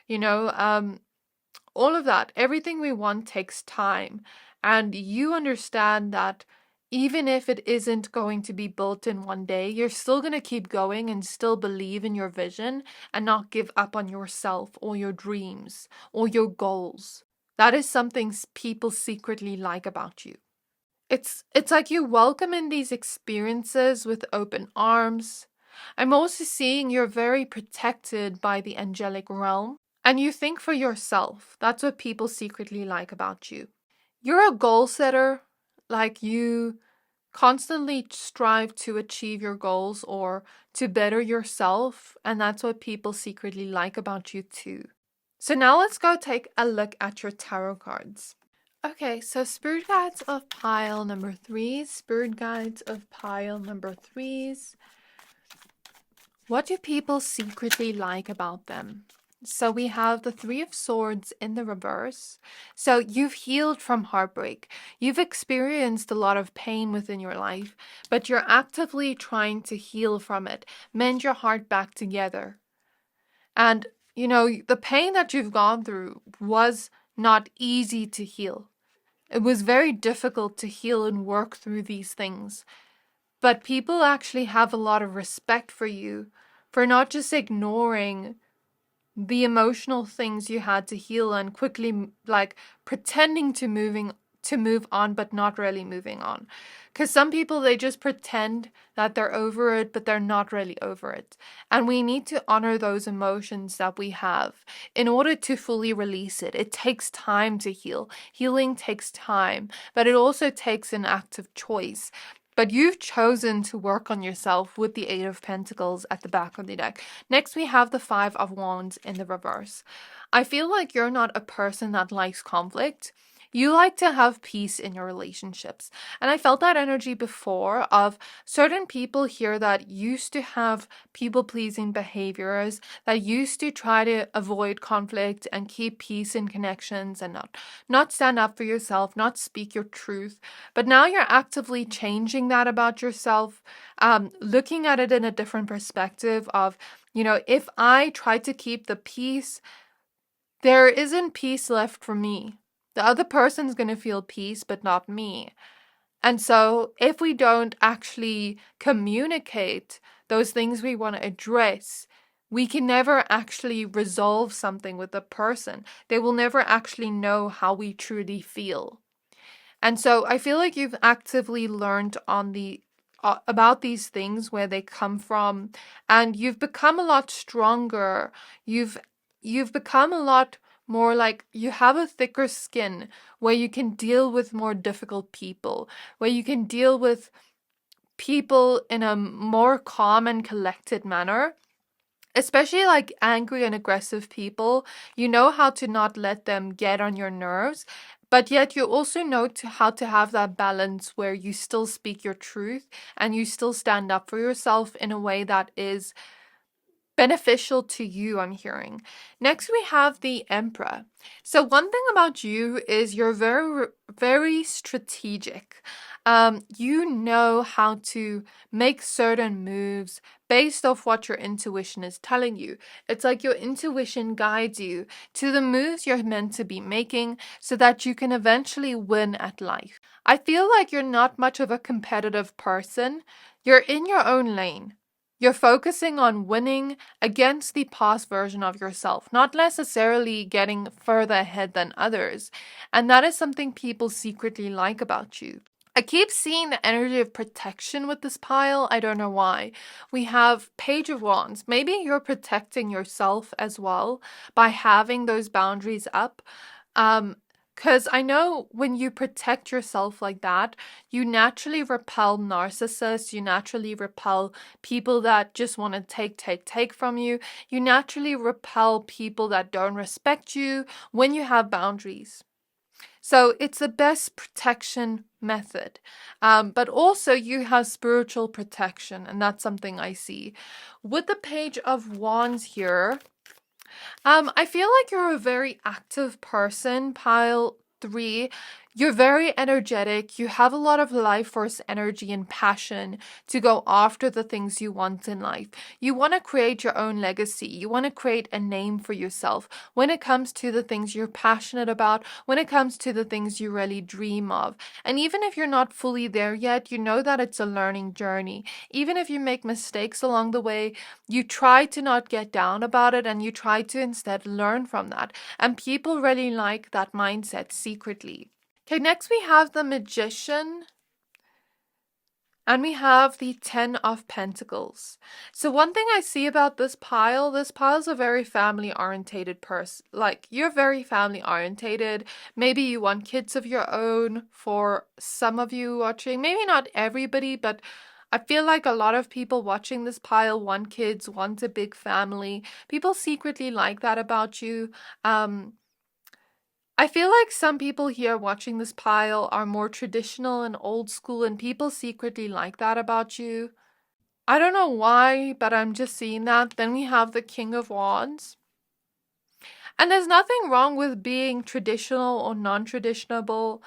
All of that, everything we want takes time. And you understand that even if it isn't going to be built in one day, you're still going to keep going and still believe in your vision and not give up on yourself or your dreams or your goals. That is something people secretly like about you. It's like you welcome in these experiences with open arms. I'm also seeing you're very protected by the angelic realm. And you think for yourself. That's what people secretly like about you. You're a goal setter. like you constantly strive to achieve your goals or to better yourself, and that's what people secretly like about you too. So now let's go take a look at your tarot cards. Okay, so Spirit Guides of pile number 3, Spirit Guides of pile number 3s. What do people secretly like about them? So we have the Three of Swords in the reverse. So you've healed from heartbreak. You've experienced a lot of pain within your life, but you're actively trying to heal from it, mend your heart back together. And, you know, the pain that you've gone through was not easy to heal. It was very difficult to heal and work through these things. But people actually have a lot of respect for you for not just ignoring the emotional things you had to heal and quickly like pretending to move on but not really moving on. Because some people, they just pretend that they're over it, but they're not really over it. And we need to honor those emotions that we have in order to fully release it. It takes time to heal. Healing takes time, but it also takes an active choice. But you've chosen to work on yourself with the Eight of Pentacles at the back of the deck. Next, we have the Five of Wands in the reverse. I feel like you're not a person that likes conflict. You like to have peace in your relationships. And I felt that energy before of certain people here that used to have people-pleasing behaviors, that used to try to avoid conflict and keep peace in connections and not stand up for yourself, not speak your truth. But now you're actively changing that about yourself, looking at it in a different perspective of, you know, if I try to keep the peace, there isn't peace left for me. The other person's going to feel peace, but not me. And so if we don't actually communicate those things we want to address, we can never actually resolve something with the person. They will never actually know how we truly feel. And so I feel like you've actively learned on the about these things, where they come from, and you've become a lot stronger. You've become a lot more like, you have a thicker skin where you can deal with more difficult people, where you can deal with people in a more calm and collected manner. Especially like angry and aggressive people, you know how to not let them get on your nerves, but yet you also know how to have that balance where you still speak your truth and you still stand up for yourself in a way that is beneficial to you, I'm hearing. Next, we have the Emperor. So one thing about you is you're very, very strategic. You know how to make certain moves based off what your intuition is telling you. It's like your intuition guides you to the moves you're meant to be making so that you can eventually win at life. I feel like you're not much of a competitive person. You're in your own lane. You're focusing on winning against the past version of yourself, not necessarily getting further ahead than others. And that is something people secretly like about you. I keep seeing the energy of protection with this pile. I don't know why. We have Page of Wands. Maybe you're protecting yourself as well by having those boundaries up. Because I know when you protect yourself like that, you naturally repel narcissists, you naturally repel people that just want to take from you. You naturally repel people that don't respect you when you have boundaries. So it's the best protection method. But also you have spiritual protection, and that's something I see. With the Page of Wands here, I feel like you're a very active person, pile 3. You're very energetic. You have a lot of life force energy and passion to go after the things you want in life. You want to create your own legacy. You want to create a name for yourself when it comes to the things you're passionate about, when it comes to the things you really dream of. And even if you're not fully there yet, you know that it's a learning journey. Even if you make mistakes along the way, you try to not get down about it and you try to instead learn from that. And people really like that mindset secretly. Okay, next we have the Magician. And we have the Ten of Pentacles. So one thing I see about this pile's a very family orientated person. Like, you're very family orientated. Maybe you want kids of your own for some of you watching. Maybe not everybody, but I feel like a lot of people watching this pile want kids, want a big family. People secretly like that about you. I feel like some people here watching this pile are more traditional and old school, and people secretly like that about you. I don't know why, but I'm just seeing that. Then we have the King of Wands. And there's nothing wrong with being traditional or non-traditional,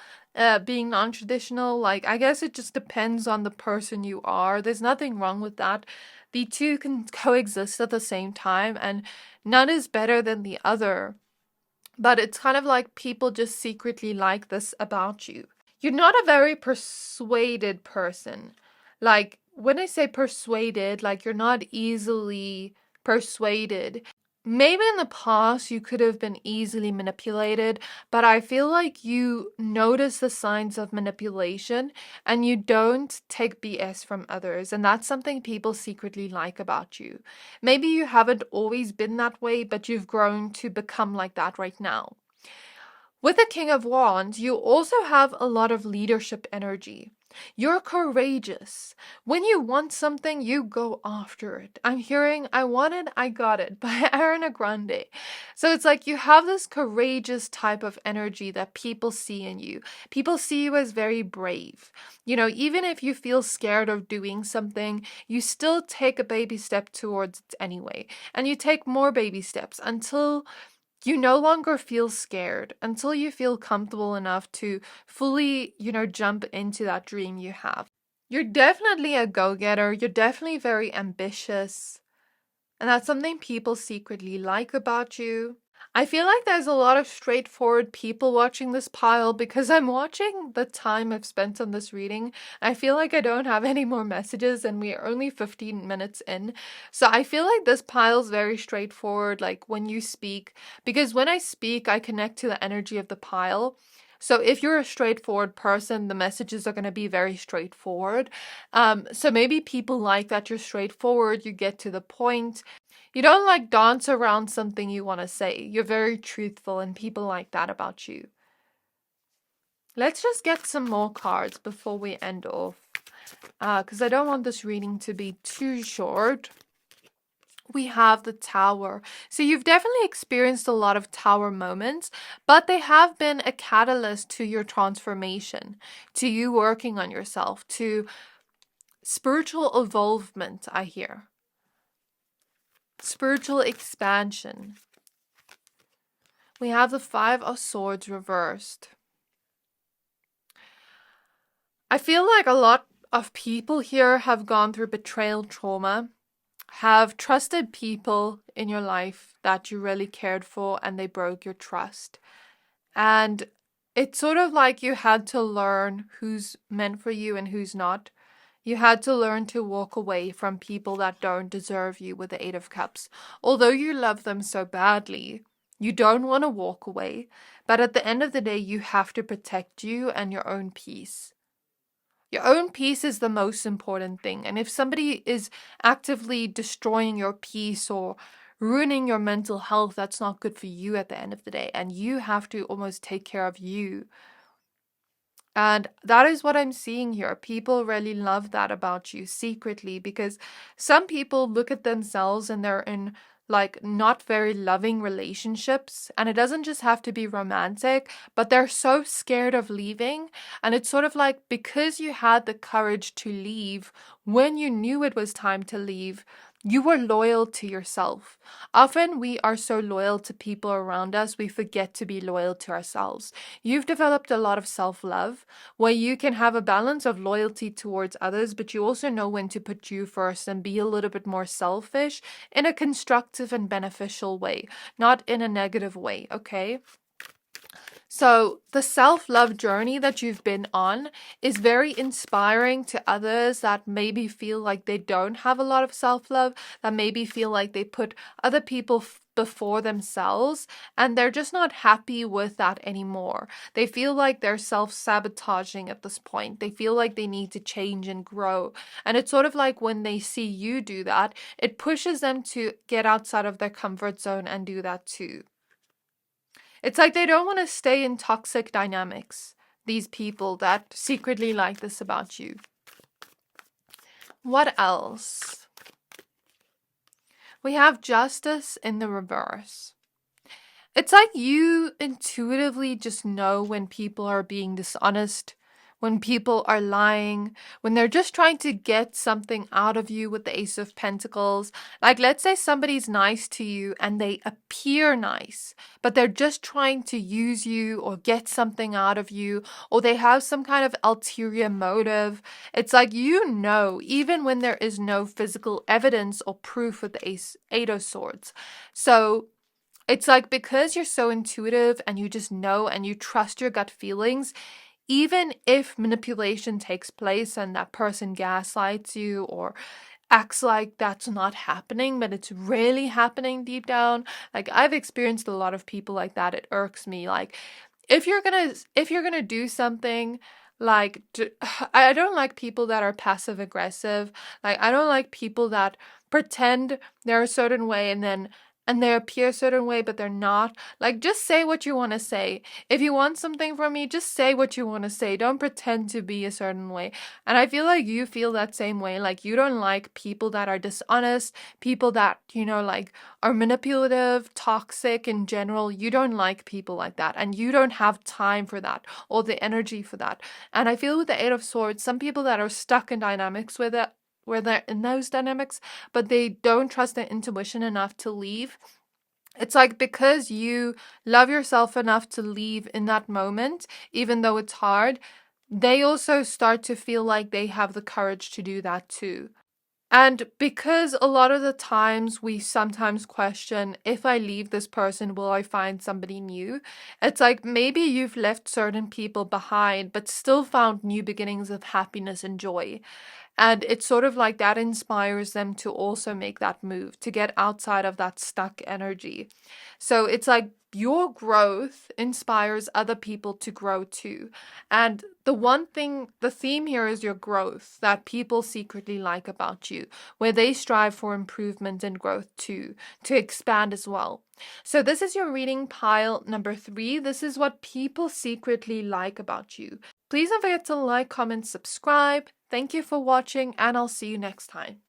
being non-traditional. Like, I guess it just depends on the person you are. There's nothing wrong with that. The two can coexist at the same time, and none is better than the other. But it's kind of like people just secretly like this about you. You're not a very persuaded person. Like, when I say persuaded, like, you're not easily persuaded. Maybe in the past you could have been easily manipulated, but I feel like you notice the signs of manipulation and you don't take BS from others. And that's something people secretly like about you. Maybe you haven't always been that way, but you've grown to become like that right now. With the King of Wands, you also have a lot of leadership energy. You're courageous. When you want something, you go after it. I'm hearing I Want It, I Got It by Ariana Grande. So it's like you have this courageous type of energy that people see in you. People see you as very brave. You know, even if you feel scared of doing something, you still take a baby step towards it anyway. And you take more baby steps until you no longer feel scared, until you feel comfortable enough to fully, jump into that dream you have. You're definitely a go-getter. You're definitely very ambitious. And that's something people secretly like about you. I feel like there's a lot of straightforward people watching this pile because I'm watching the time I've spent on this reading. I feel like I don't have any more messages and we're only 15 minutes in. So I feel like this pile's very straightforward, like when you speak, because when I speak, I connect to the energy of the pile. So if you're a straightforward person, the messages are going to be very straightforward. So maybe people like that you're straightforward, you get to the point. You don't like dance around something you want to say. You're very truthful and people like that about you. Let's just get some more cards before we end off. Because I don't want this reading to be too short. We have the Tower. So you've definitely experienced a lot of Tower moments, but they have been a catalyst to your transformation, to you working on yourself, to spiritual evolvement, I hear. Spiritual expansion. We have the Five of Swords reversed. I feel like a lot of people here have gone through betrayal trauma, have trusted people in your life that you really cared for and they broke your trust. And it's sort of like you had to learn who's meant for you and who's not. You had to learn to walk away from people that don't deserve you with the Eight of Cups. Although you love them so badly, you don't want to walk away. But at the end of the day, you have to protect you and your own peace. Your own peace is the most important thing. And if somebody is actively destroying your peace or ruining your mental health, that's not good for you at the end of the day. And you have to almost take care of you. And that is what I'm seeing here. People really love that about you secretly, because some people look at themselves and they're in like not very loving relationships, and it doesn't just have to be romantic, but they're so scared of leaving. And it's sort of like, because you had the courage to leave when you knew it was time to leave, you were loyal to yourself. Often we are so loyal to people around us, we forget to be loyal to ourselves. You've developed a lot of self-love where you can have a balance of loyalty towards others, but you also know when to put you first and be a little bit more selfish in a constructive and beneficial way, not in a negative way, okay? So, the self love journey that you've been on is very inspiring to others that maybe feel like they don't have a lot of self love, that maybe feel like they put other people before themselves, and they're just not happy with that anymore. They feel like they're self sabotaging at this point. They feel like they need to change and grow. And it's sort of like when they see you do that, it pushes them to get outside of their comfort zone and do that too. It's like they don't want to stay in toxic dynamics, these people that secretly like this about you. What else? We have justice in the reverse. It's like you intuitively just know when people are being dishonest, when people are lying, when they're just trying to get something out of you with the Ace of Pentacles. Like, let's say somebody's nice to you and they appear nice, but they're just trying to use you or get something out of you, or they have some kind of ulterior motive. It's like, you know, even when there is no physical evidence or proof with the Eight of Swords. So, it's like because you're so intuitive and you just know and you trust your gut feelings, even if manipulation takes place and that person gaslights you or acts like that's not happening, but it's really happening deep down. Like, I've experienced a lot of people like that. It irks me. Like, if you're gonna do something, like, I don't like people that are passive aggressive. Like, I don't like people that pretend they're a certain way and they appear a certain way, but they're not. Like, just say what you want to say. If you want something from me, just say what you want to say. Don't pretend to be a certain way. And I feel like you feel that same way. Like, you don't like people that are dishonest, people that, like, are manipulative, toxic in general. You don't like people like that. And you don't have time for that or the energy for that. And I feel with the Eight of Swords, some people that are stuck in dynamics with it, where they're in those dynamics, but they don't trust their intuition enough to leave. It's like because you love yourself enough to leave in that moment, even though it's hard, they also start to feel like they have the courage to do that too. And because a lot of the times we sometimes question, if I leave this person, will I find somebody new? It's like maybe you've left certain people behind, but still found new beginnings of happiness and joy. And it's sort of like that inspires them to also make that move, to get outside of that stuck energy. So it's like your growth inspires other people to grow too. And the theme here is your growth that people secretly like about you, where they strive for improvement and growth too, to expand as well. So this is your reading pile number 3. This is what people secretly like about you. Please don't forget to like, comment, subscribe. Thank you for watching, and I'll see you next time.